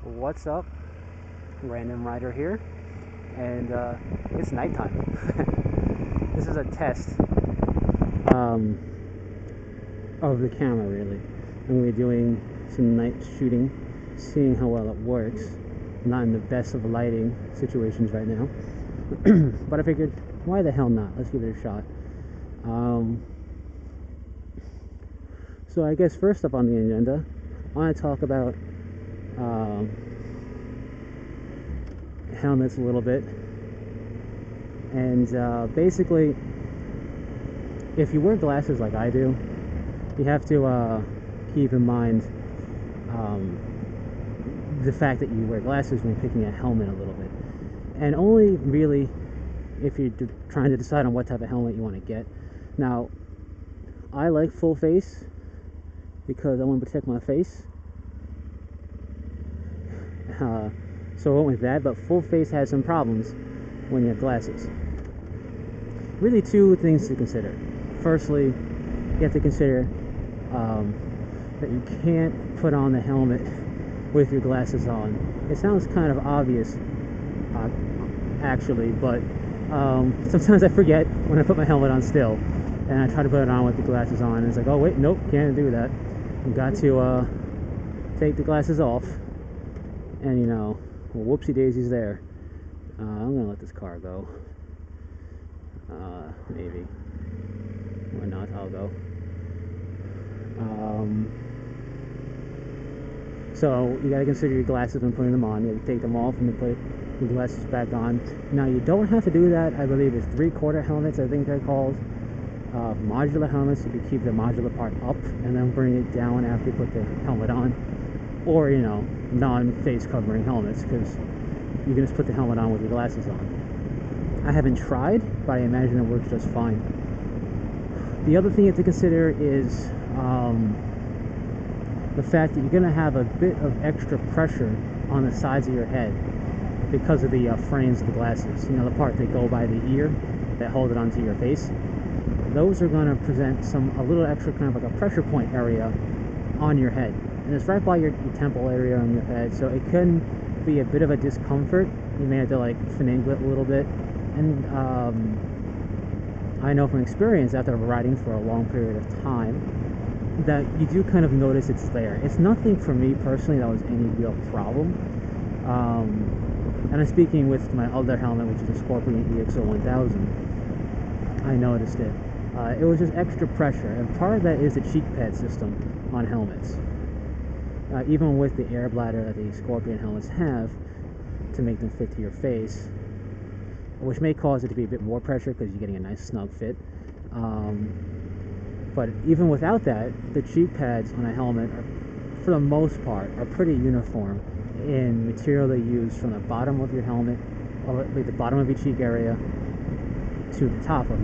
What's up? Random Rider here, and it's nighttime. This is a test um, of the camera, really. I'm going to be doing some night shooting, seeing how well it works. I'm not in the best of lighting situations right now, but I figured, why the hell not? Let's give it a shot. Um, so I guess first up on the agenda, I want to talk about um, helmets a little bit. And basically, if you wear glasses like I do, you have to keep in mind the fact that you wear glasses when picking a helmet a little bit. And only really if you're trying to decide on what type of helmet you want to get. Now, I like full face because I want to protect my face. So I went with that, but full face has some problems when you have glasses. Really, two things to consider. Firstly, you have to consider that you can't put on the helmet with your glasses on. It sounds kind of obvious, actually, but sometimes I forget when I put my helmet on still, and I try to put it on with the glasses on, and it's like, oh wait, nope, can't do that. You've got to take the glasses off, and well, whoopsie daisies there. I'm gonna let this car go. Maybe. Why not? I'll go. So you gotta consider your glasses when putting them on. You have to take them off and then put your glasses back on. Now you don't have to do that. I believe it's 3/4 helmets, I think they're called. Modular helmets, you can keep the modular part up and then bring it down after you put the helmet on. Or, non-face covering helmets, because you can just put the helmet on with your glasses on. I haven't tried, but I imagine it works just fine. The other thing you have to consider is the fact that you're going to have a bit of extra pressure on the sides of your head because of the frames of the glasses. The part that go by the ear that hold it onto your face. Those are going to present a little extra kind of like a pressure point area on your head. And it's right by your temple area on your head, so it can be a bit of a discomfort. You may have to finagle it a little bit. And I know from experience, after riding for a long period of time, that you do kind of notice it's there. It's nothing for me personally that was any real problem. And I'm speaking with my other helmet, which is a Scorpion EXO 1000. I noticed it. It was just extra pressure, and part of that is the cheek pad system on helmets. Even with the air bladder that the Scorpion helmets have to make them fit to your face, which may cause it to be a bit more pressure because you're getting a nice snug fit. But even without that, the cheek pads on a helmet, for the most part, are pretty uniform in material they use from the bottom of your helmet, or the bottom of your cheek area, to the top of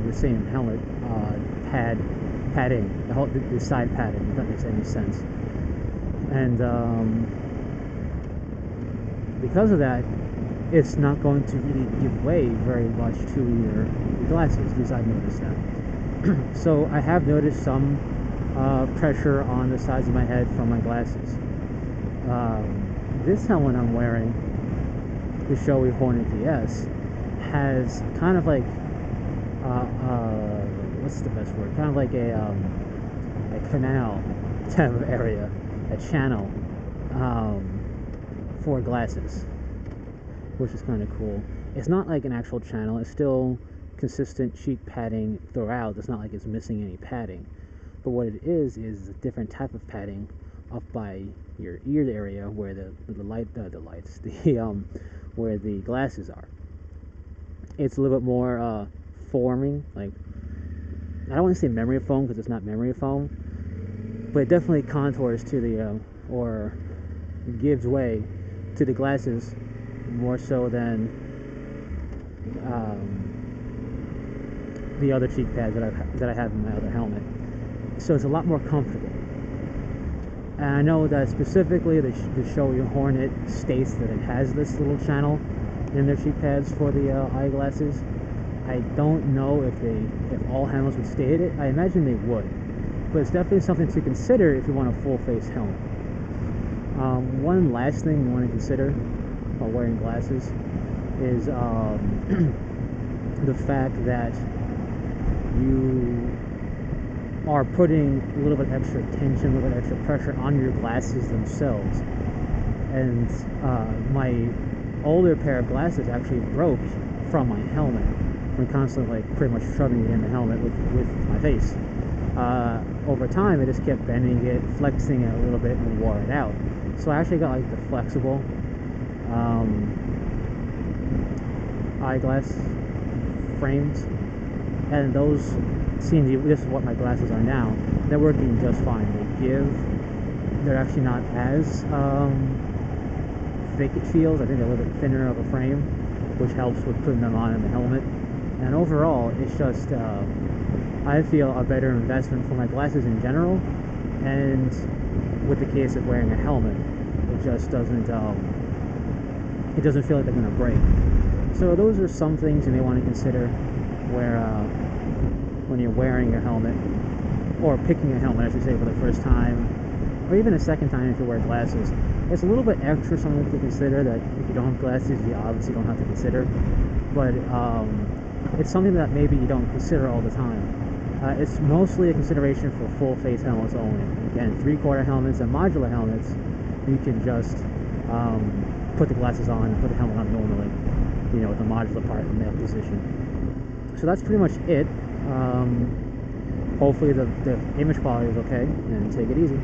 the same helmet padding, the side padding, if that makes any sense. And because of that, it's not going to really give way very much to your glasses, at least I've noticed that. So I have noticed some pressure on the sides of my head from my glasses. This helmet I'm wearing, the Shoei Hornet DS, has kind of like what's the best word? Kind of like a canal type of area, a channel for glasses, which is kind of cool. It's not like an actual channel. It's still consistent cheek padding throughout. It's not like it's missing any padding. But what it is a different type of padding up by your ear area where where the glasses are. It's a little bit more forming, like, I don't want to say memory foam because it's not memory foam, but it definitely contours to the or gives way to the glasses more so than the other cheek pads that I have in my other helmet. So it's a lot more comfortable. And I know that specifically the Shoei Hornet states that it has this little channel in their cheek pads for the eyeglasses. I don't know if all helmets would state it. I imagine they would, but it's definitely something to consider if you want a full face helmet. One last thing you want to consider while wearing glasses is the fact that you are putting a little bit extra tension, a little bit extra pressure on your glasses themselves. And my older pair of glasses actually broke from my helmet, from constantly pretty much shoving it in the helmet with my face. Over time, I just kept bending it, flexing it a little bit, and wore it out. So I actually got like the flexible eyeglass frames, and those seem to, this is what my glasses are now. They're working just fine. They're actually not as thick it feels. I think they're a little bit thinner of a frame, which helps with putting them on in the helmet. And overall, it's just I feel a better investment for my glasses in general, and with the case of wearing a helmet, it just doesn't it doesn't feel like they're going to break. So those are some things you may want to consider where when you're wearing a helmet, or picking a helmet, I should say, for the first time, or even a second time if you wear glasses. It's a little bit extra something to consider that if you don't have glasses, you obviously don't have to consider, but it's something that maybe you don't consider all the time. It's mostly a consideration for full face helmets only. Again, 3/4 helmets and modular helmets, you can just put the glasses on and put the helmet on normally, with the modular part in that position. So that's pretty much it. Hopefully the image quality is okay, and take it easy.